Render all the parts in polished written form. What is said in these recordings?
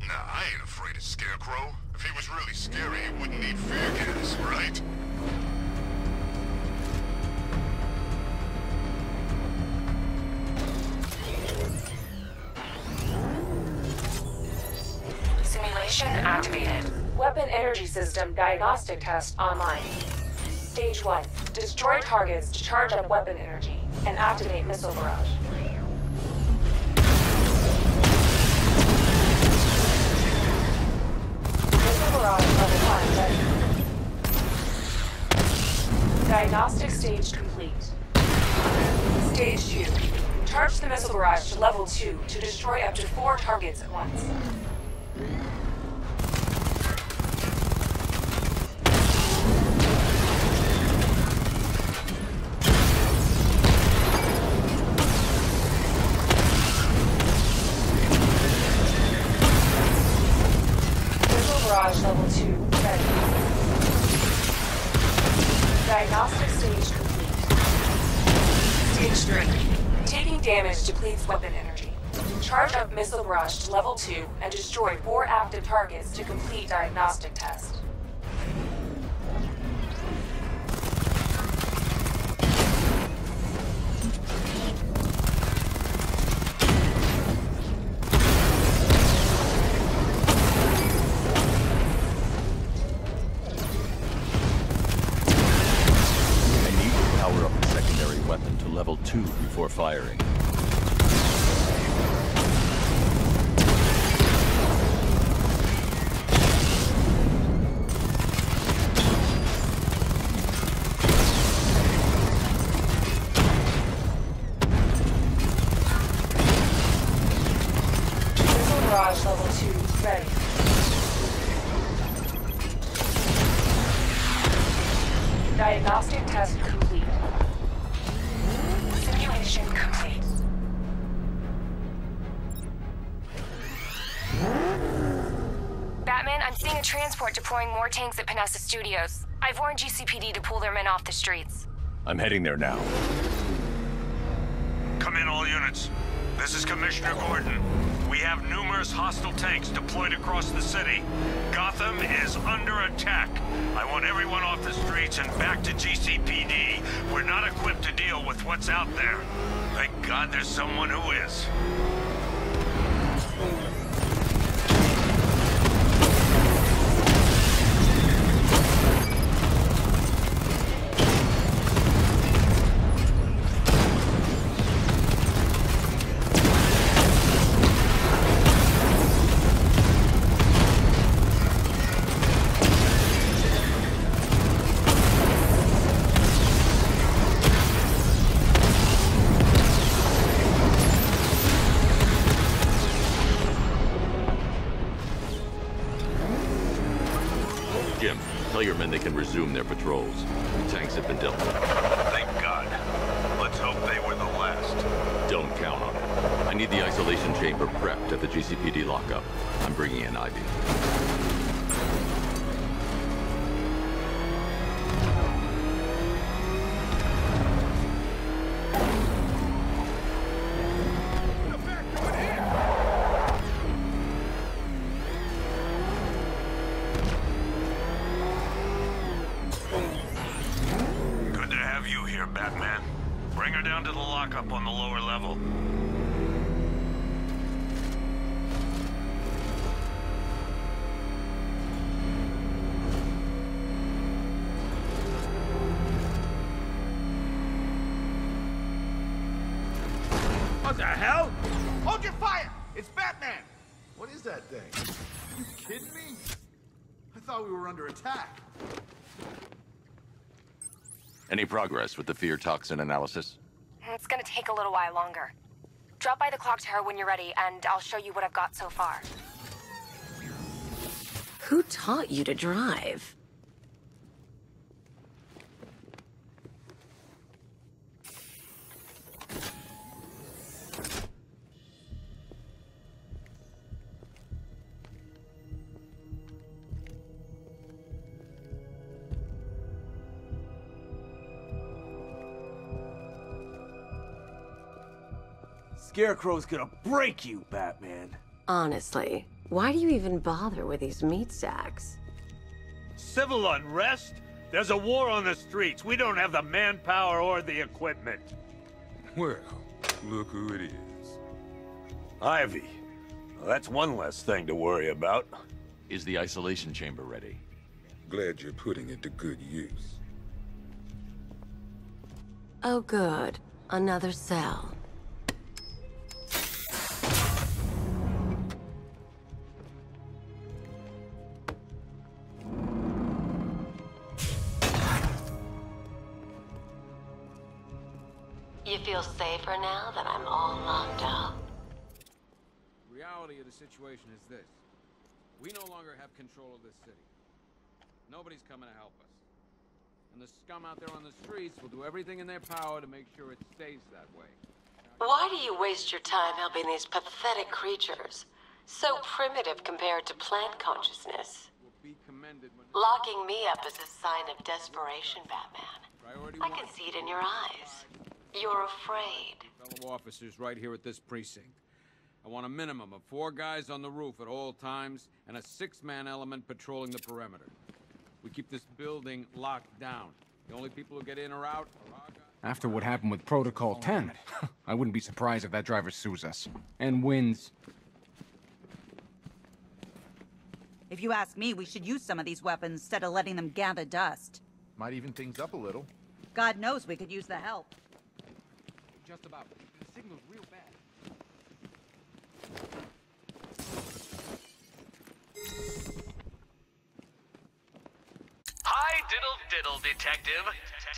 Nah, I ain't afraid of Scarecrow. If he was really scary, he wouldn't need fear gas, right? Simulation activated. Weapon energy system diagnostic test online. Stage 1. Destroy targets to charge up weapon energy and activate missile barrage. Missile barrage level 1 ready. Diagnostic stage complete. Stage 2. Charge the missile barrage to level 2 to destroy up to 4 targets at once. Barrage level 2 ready. Diagnostic stage complete. Stage 3. Taking damage depletes weapon energy. Charge up missile barrage to level 2 and destroy 4 active targets to complete diagnostic test. Level 2 before firing. Missile barrage level 2 ready. Diagnostic test complete. Simulation complete. Batman, I'm seeing a transport deploying more tanks at Panessa Studios. I've warned GCPD to pull their men off the streets. I'm heading there now. Come in, all units. This is Commissioner Gordon. We have numerous hostile tanks deployed across the city. Gotham is under attack. I want everyone off the streets and back to GCPD. We're not equipped to deal with what's out there. Thank God there's someone who is. Tell your men they can resume their patrols. Tanks have been dealt with. Thank God. Let's hope they were the last. Don't count on it. I need the isolation chamber prepped at the GCPD lockup. I'm bringing in Ivy. Batman. Bring her down to the lockup on the lower level. What the hell? Hold your fire! It's Batman! What is that thing? Are you kidding me? I thought we were under attack. Any progress with the fear toxin analysis? It's gonna take a little while longer. Drop by the clock tower when you're ready, and I'll show you what I've got so far. Who taught you to drive? Scarecrow's gonna break you, Batman. Honestly, Why do you even bother with these meat sacks? Civil unrest? There's a war on the streets. We don't have the manpower or the equipment. Well, look who it is. Ivy. Well, that's one less thing to worry about. Is the isolation chamber ready? Glad you're putting it to good use. Oh good. Another cell. You feel safer now that I'm all locked up? Reality of the situation is this. We no longer have control of this city. Nobody's coming to help us. And the scum out there on the streets will do everything in their power to make sure it stays that way. Why do you waste your time helping these pathetic creatures? So primitive compared to plant consciousness. Will be commended when Locking me up is a sign of desperation, Batman. priority I one. can see it in your eyes. You're afraid. Fellow officers right here at this precinct. I want a minimum of 4 guys on the roof at all times and a 6-man element patrolling the perimeter. We keep this building locked down. The only people who get in or out are our guys. After what happened with Protocol 10, I wouldn't be surprised if that driver sues us. And wins. If you ask me, we should use some of these weapons instead of letting them gather dust. Might even things up a little. God knows we could use the help. Just about. The signal's real bad. Hi, diddle-diddle, detective.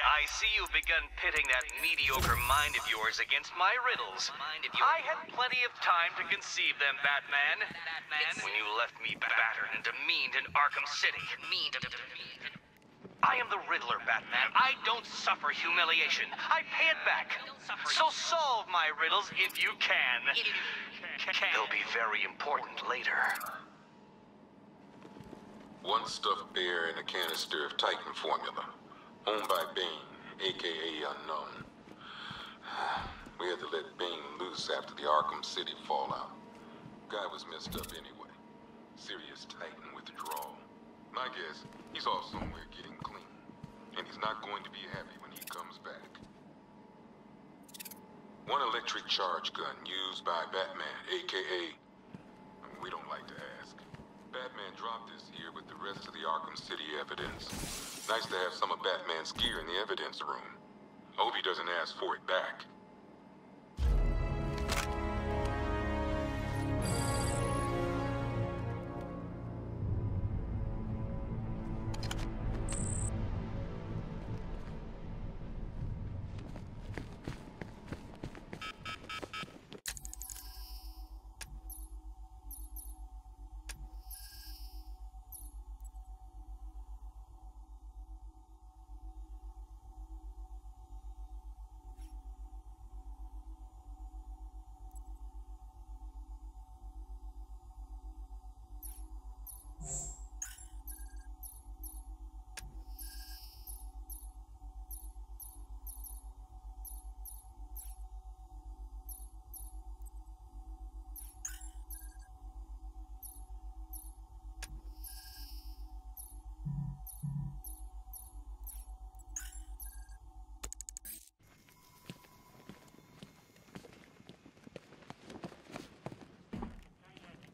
I see you've begun pitting that mediocre mind of yours against my riddles. I had plenty of time to conceive them, Batman. When you left me battered and demeaned in Arkham City. I am the Riddler, Batman. I don't suffer humiliation. I pay it back. So solve my riddles if you can. They'll be very important later. One stuffed bear in a canister of Titan formula. Owned by Bane, a.k.a. Unknown. We had to let Bane loose after the Arkham City fallout. Guy was messed up anyway. Serious Titan withdrawal. My guess, he's off somewhere getting clean. And he's not going to be happy when he comes back. One electric charge gun used by Batman, a.k.a. We don't like to ask. Batman dropped this here with the rest of the Arkham City evidence. Nice to have some of Batman's gear in the evidence room. Hope he doesn't ask for it back.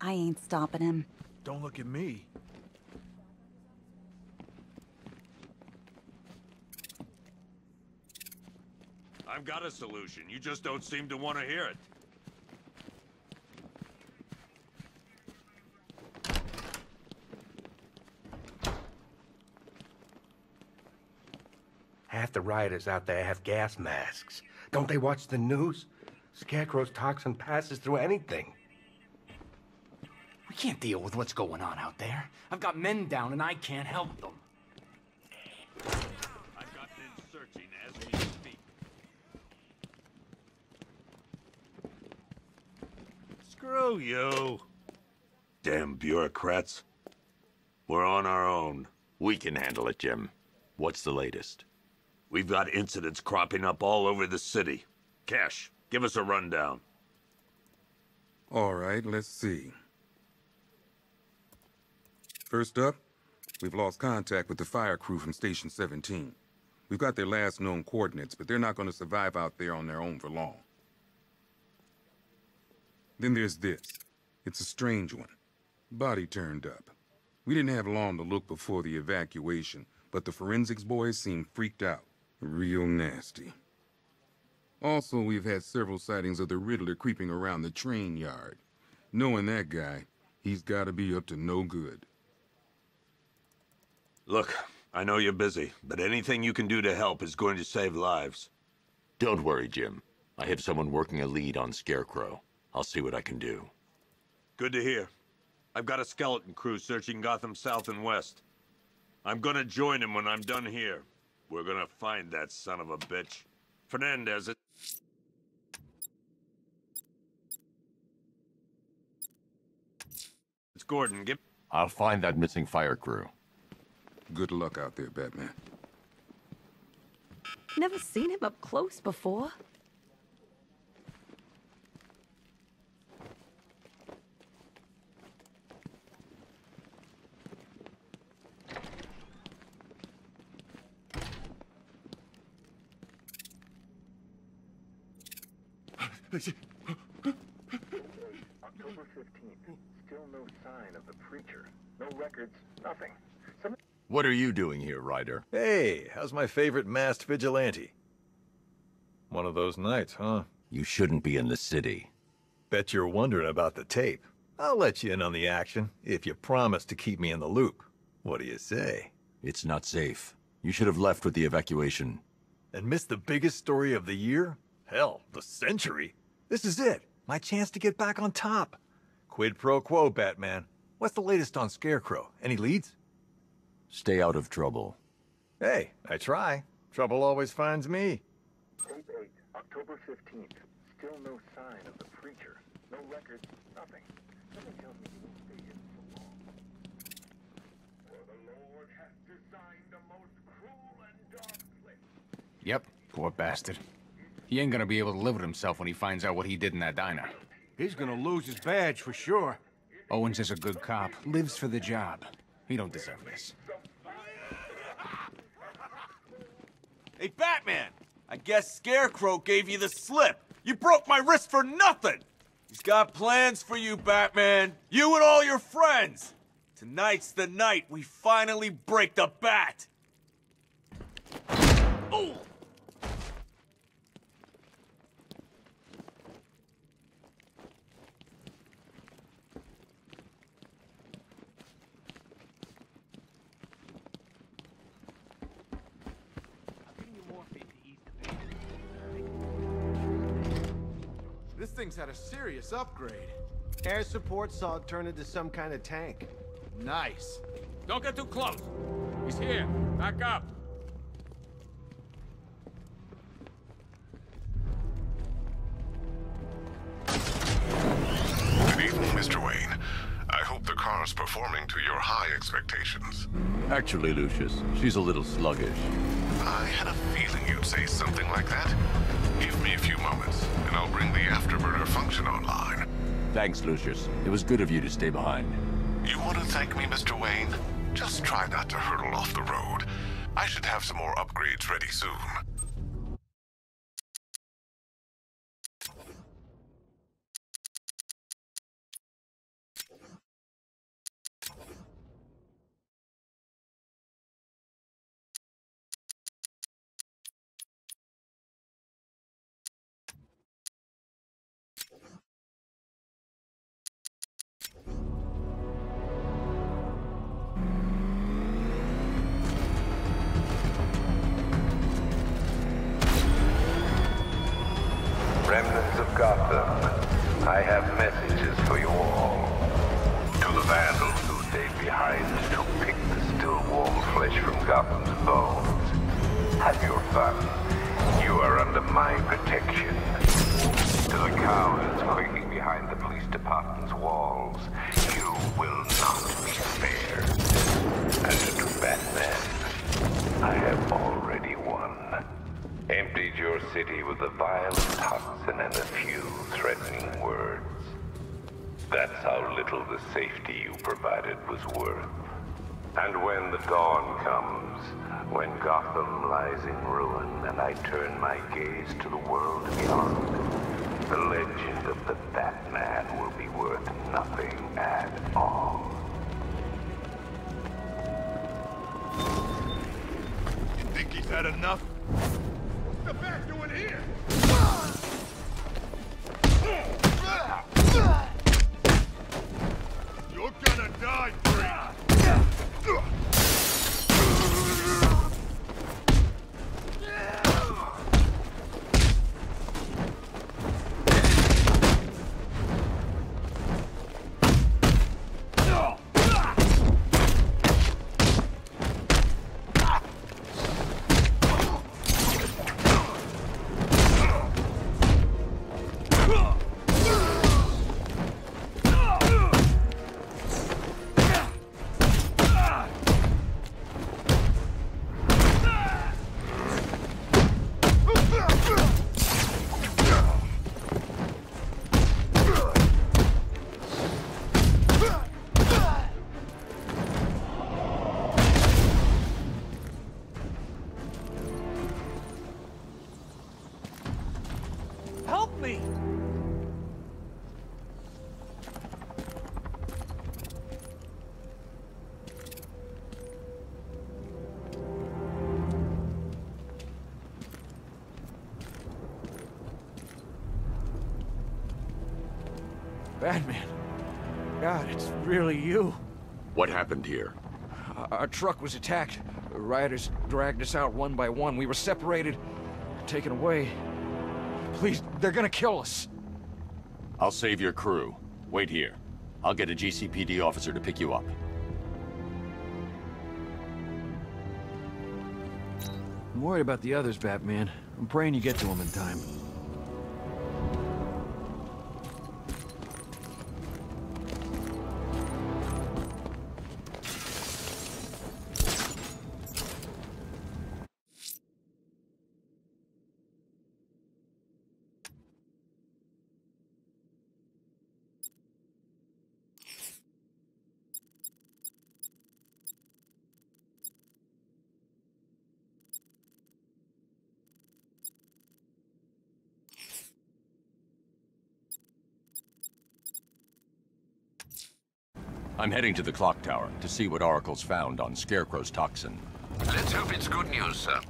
I ain't stopping him. Don't look at me. I've got a solution. You just don't seem to want to hear it. Half the rioters out there have gas masks. Don't they watch the news? Scarecrow's toxin passes through anything. We can't deal with what's going on out there. I've got men down and I can't help them. I've got men searching as we speak. Screw you. Damn bureaucrats. We're on our own. We can handle it, Jim. What's the latest? We've got incidents cropping up all over the city. Cash, give us a rundown. All right, let's see. First up, we've lost contact with the fire crew from Station 17. We've got their last known coordinates, but they're not going to survive out there on their own for long. Then there's this. It's a strange one. Body turned up. We didn't have long to look before the evacuation, but the forensics boys seem freaked out. Real nasty. Also, we've had several sightings of the Riddler creeping around the train yard. Knowing that guy, he's got to be up to no good. Look, I know you're busy, but anything you can do to help is going to save lives. Don't worry, Jim. I have someone working a lead on Scarecrow. I'll see what I can do. Good to hear. I've got a skeleton crew searching Gotham South and West. I'm gonna join him when I'm done here. We're gonna find that son of a bitch. Fernandez, it's Gordon. I'll find that missing fire crew. Good luck out there, Batman. Never seen him up close before. October 15th. Still no sign of the preacher. No records, nothing. What are you doing here, Ryder? Hey, how's my favorite masked vigilante? One of those nights, huh? You shouldn't be in the city. Bet you're wondering about the tape. I'll let you in on the action, if you promise to keep me in the loop. What do you say? It's not safe. You should have left with the evacuation. And missed the biggest story of the year? Hell, the century. This is it. My chance to get back on top. Quid pro quo, Batman. What's the latest on Scarecrow? Any leads? Stay out of trouble. Hey, I try. Trouble always finds me. Tape 8, October 15th. Still no sign of the preacher. No records, nothing. Something tells me he won't stay hidden for long. For the Lord hath designed a most cruel and dark place. Yep, poor bastard. He ain't gonna be able to live with himself when he finds out what he did in that diner. He's gonna lose his badge for sure. Owens is a good cop, lives for the job. He don't deserve this. Hey, Batman! I guess Scarecrow gave you the slip. You broke my wrist for nothing! He's got plans for you, Batman. You and all your friends. Tonight's the night we finally break the bat. Oh! This thing's had a serious upgrade. Air support saw it turn into some kind of tank. Nice. Don't get too close. He's here. Back up. Good evening, Mr. Wayne. I hope the car's performing to your high expectations. Actually, Lucius, she's a little sluggish. I had a feeling you'd say something like that. Give me a few moments, and I'll bring the afterburner function online. Thanks, Lucius. It was good of you to stay behind. You want to thank me, Mr. Wayne? Just try not to hurtle off the road. I should have some more upgrades ready soon. Remnants of Gotham, I have messages for you all. To the vandals who stayed behind to pick the still warm flesh from Gotham's bones. Have your fun. You are under my protection. To the cowards quaking behind the police department's walls, you will not be spared. And to Batman, I have already won. Emptied your city with a vial of toxin and a few threatening words. That's how little the safety you provided was worth. And when the dawn comes, when Gotham lies in ruin and I turn my gaze to the world beyond, the legend of the Batman will be worth nothing at all. You think he's had enough? What's the Bat doing here? You're gonna die, Freak! Help me! Batman. God, it's really you. What happened here? Our truck was attacked. The rioters dragged us out one by one. We were separated, taken away. Please, they're gonna kill us. I'll save your crew. Wait here. I'll get a GCPD officer to pick you up. I'm worried about the others, Batman. I'm praying you get to them in time. I'm heading to the clock tower to see what Oracle's found on Scarecrow's toxin. Let's hope it's good news, sir.